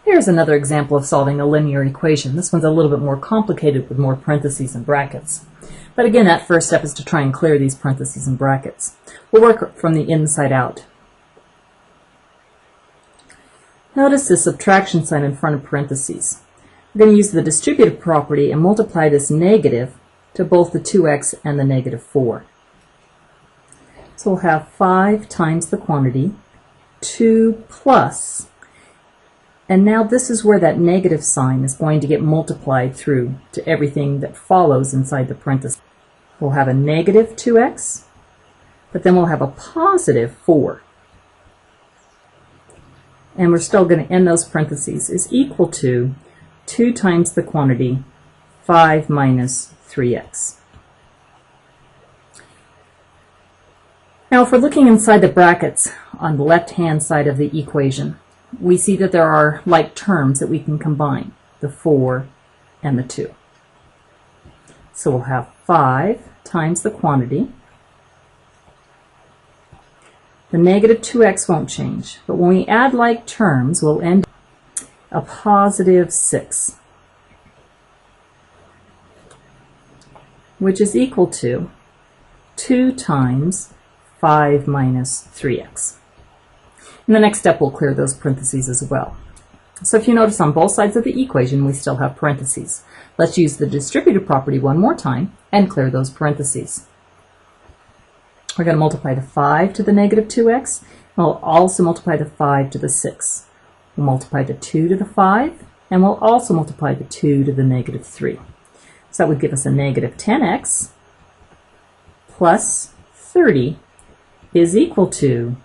Here's another example of solving a linear equation. This one's a little bit more complicated with more parentheses and brackets. But again, that first step is to try and clear these parentheses and brackets. We'll work from the inside out. Notice the subtraction sign in front of parentheses. We're going to use the distributive property and multiply this negative to both the 2x and the negative 4. So we'll have 5 times the quantity, 2 plus, and now this is where that negative sign is going to get multiplied through to everything that follows inside the parentheses. We'll have a negative 2x, but then we'll have a positive 4. And we're still going to end those parentheses is equal to 2 times the quantity, 5 minus 3x. Now if we're looking inside the brackets on the left-hand side of the equation, we see that there are like terms that we can combine, the 4 and the 2. So we'll have 5 times the quantity. The negative 2x won't change, but when we add like terms, we'll end a positive 6, which is equal to 2 times 5 minus 3x. In the next step, we'll clear those parentheses as well. So if you notice on both sides of the equation, we still have parentheses. Let's use the distributive property one more time and clear those parentheses. We're going to multiply the 5 to the negative 2x, and we'll also multiply the 5 to the 6. We'll multiply the 2 to the 5, and we'll also multiply the 2 to the negative 3. So that would give us a negative 10x plus 30 is equal to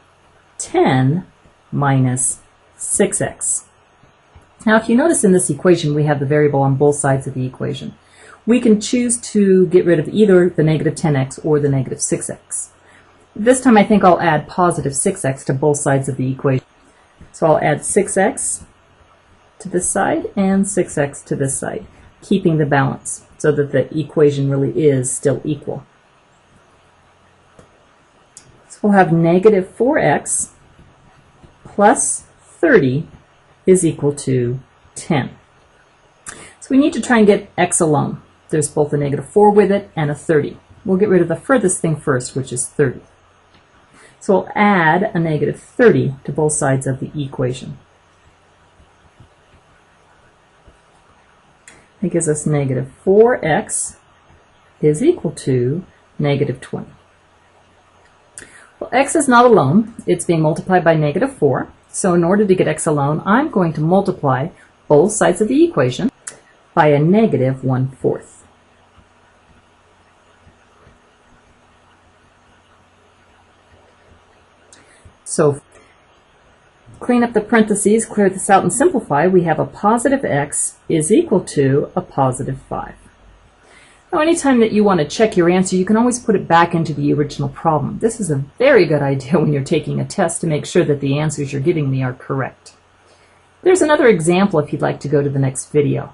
10 minus 6x. Now if you notice in this equation we have the variable on both sides of the equation. We can choose to get rid of either the negative 10x or the negative 6x. This time I think I'll add positive 6x to both sides of the equation. So I'll add 6x to this side and 6x to this side, keeping the balance so that the equation really is still equal. So we'll have negative 4x plus 30 is equal to 10. So we need to try and get x alone. There's both a negative 4 with it and a 30. We'll get rid of the furthest thing first, which is 30. So we'll add a negative 30 to both sides of the equation. That gives us negative 4x is equal to negative 20. Well, x is not alone. It's being multiplied by negative 4. So in order to get x alone, I'm going to multiply both sides of the equation by a negative 1/4. So clean up the parentheses, clear this out, and simplify. We have a positive x is equal to a positive 5. Now, anytime that you want to check your answer, you can always put it back into the original problem. This is a very good idea when you're taking a test to make sure that the answers you're giving me are correct. There's another example if you'd like to go to the next video.